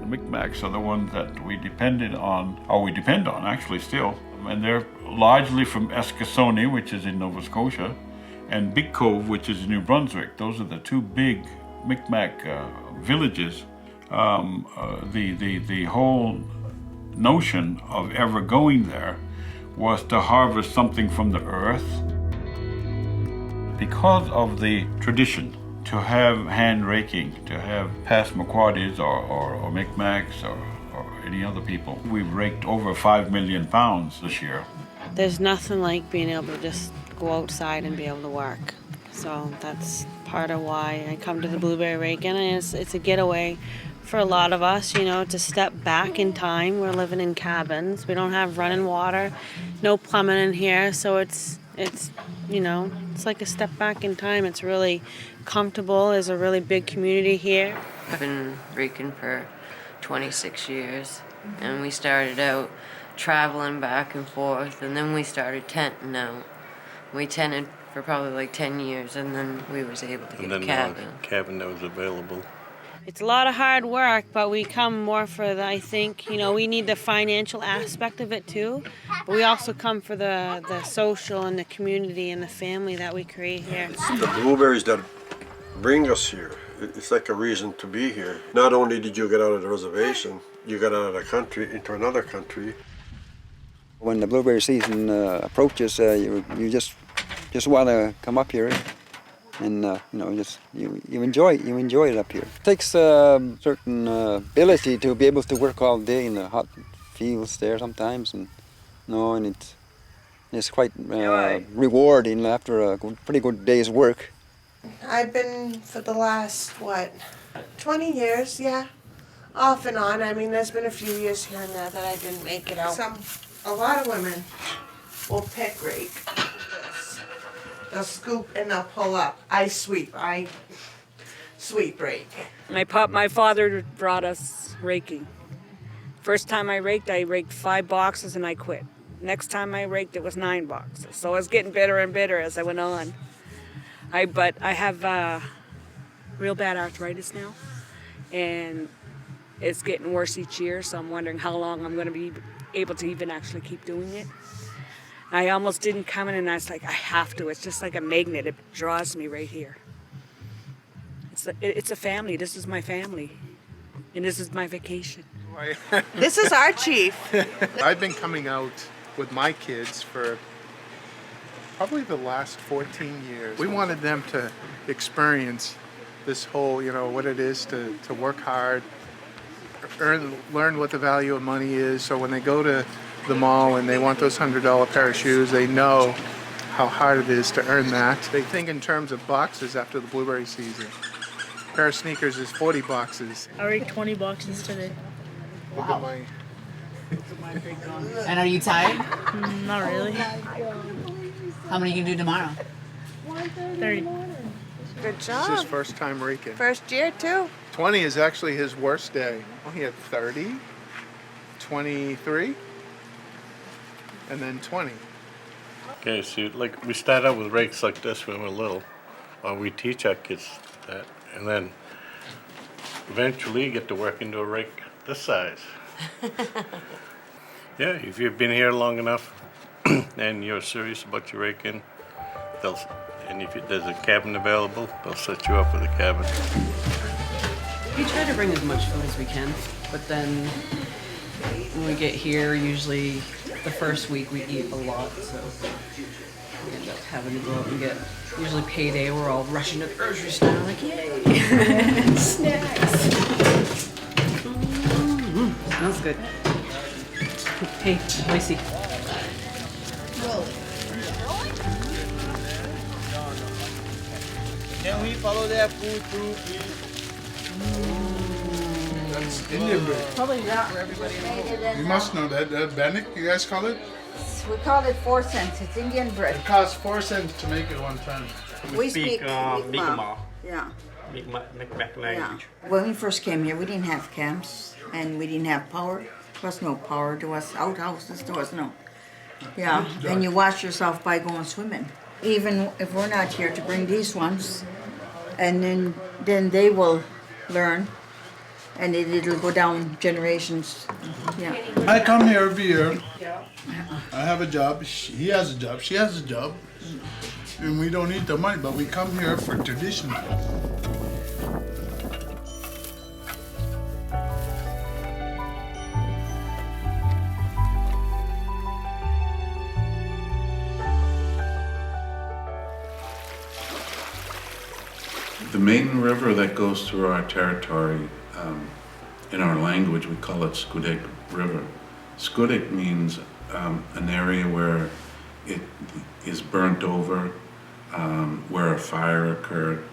Micmacs are the ones that we depend on actually still. And they're largely from Eskasoni, which is in Nova Scotia, and Big Cove, which is in New Brunswick. Those are the two big Micmac villages. The whole notion of ever going there was to harvest something from the earth. Because of the tradition to have hand raking, to have Passamaquoddies or Micmacs or any other people, we've raked over 5 million pounds this year. There's nothing like being able to just go outside and be able to work. So that's part of why I come to the blueberry raking, and it's a getaway for a lot of us, to step back in time. We're living in cabins. We don't have running water, no plumbing in here, so it's like a step back in time. It's really comfortable. There's a really big community here. I've been raking for 26 years, and we started out traveling back and forth, and then we started tenting out. We tented for probably like 10 years, and then we was able to get a cabin. Cabin that was available. It's a lot of hard work, but we come more for I think, we need the financial aspect of it too, but we also come for the social and the community and the family that we create here. It's the blueberries that bring us here. It's like a reason to be here. Not only did you get out of the reservation, you got out of the country into another country. When the blueberry season approaches, you just want to come up here. And you enjoy it up here. It takes a certain ability to be able to work all day in the hot fields there sometimes, and it's quite rewarding after a pretty good day's work. I've been for the last 20 years, yeah, off and on. I mean, there's been a few years here and there that I didn't make it out. A lot of women will pick rake. They'll scoop and they'll pull up. I sweep rake. My father brought us raking. First time I raked 5 boxes and I quit. Next time I raked, it was 9 boxes. So I was getting bitter and bitter as I went on. But I have real bad arthritis now, and it's getting worse each year, so I'm wondering how long I'm going to be able to even actually keep doing it. I almost didn't come in, and I was like, I have to. It's just like a magnet. It draws me right here. It's a family. This is my family, and this is my vacation. This is our chief. I've been coming out with my kids for probably the last 14 years. We wanted them to experience this whole, what it is to work hard, learn what the value of money is, so when they go to the mall and they want those $100 pair of shoes, they know how hard it is to earn that. They think in terms of boxes after the blueberry season. A pair of sneakers is 40 boxes. I raked 20 boxes today. Look at my... And are you tired? Not really. How many you can do tomorrow? 30. Good job. This is his first time raking. First year, too. 20 is actually his worst day. Well, he had 30, 23, and then 20. Okay, so we start out with rakes like this when we're little, or we teach our kids that, and then eventually you get to work into a rake this size. Yeah, if you've been here long enough and you're serious about your raking, and if there's a cabin available, they'll set you up with a cabin. We try to bring as much food as we can, but then when we get here, usually the first week we eat a lot, so we end up having to go out and get, usually payday, we're all rushing to the grocery store, like, yay! Snacks! Smells good. Hey, Lacey. Can we follow that food through, please? That's Indian bread. Probably not for everybody. You must know that. Bannock, you guys call it? We call it 4 cents. It's Indian bread. It costs 4 cents to make it one time. We speak Mi'kmaq. Yeah. Micmac language. When we first came here, we didn't have camps and we didn't have power. There was no power. There was outhouses. There was no. Yeah. And you wash yourself by going swimming. Even if we're not here to bring these ones, and then they will learn. and it'll go down generations. Yeah. I come here every year. I have a job. He has a job. She has a job. And we don't need the money, but we come here for tradition. The main river that goes through our territory, in our language, we call it Scudic River. Scudic means an area where it is burnt over, where a fire occurred.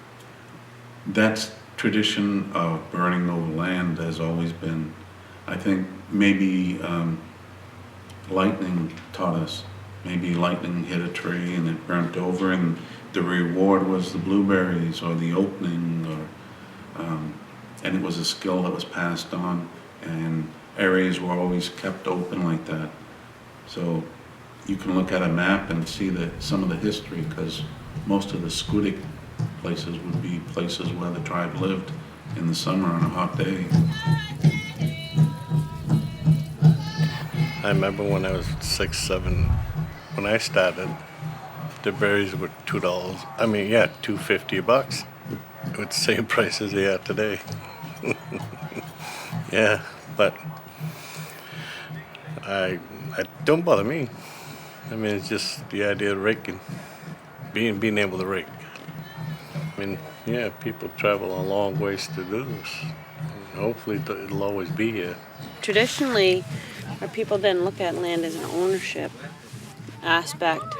That's tradition of burning over land has always been. I think maybe lightning taught us. Maybe lightning hit a tree and it burnt over, and the reward was the blueberries or the opening, or and it was a skill that was passed on, and areas were always kept open like that. So you can look at a map and see some of the history, because most of the Scudic places would be places where the tribe lived in the summer on a hot day. I remember when I was 6, 7, when I started, the berries were $2. I mean, yeah, $2.50 $. It's the same price as they are today. Yeah, but I don't bother me. I mean, it's just the idea of raking, being able to rake. I mean, yeah, people travel a long ways to do this. Hopefully, it'll always be here. Traditionally, our people didn't look at land as an ownership aspect.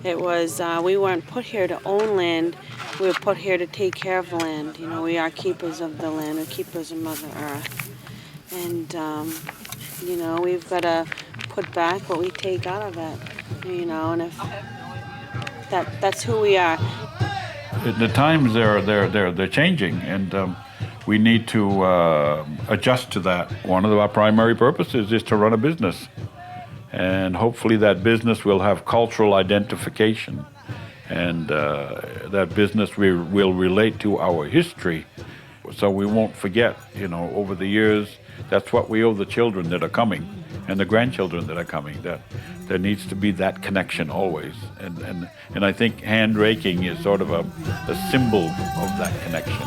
It was, we weren't put here to own land, we were put here to take care of the land. You know, we are keepers of the land, we're keepers of Mother Earth. And, you know, we've got to put back what we take out of it, you know, and if that's who we are. The times they're changing, and we need to adjust to that. One of our primary purposes is to run a business. And hopefully that business will have cultural identification, and that business will relate to our history, so we won't forget, you know, over the years. That's what we owe the children that are coming and the grandchildren that are coming, that there needs to be that connection always. And I think hand raking is sort of a symbol of that connection.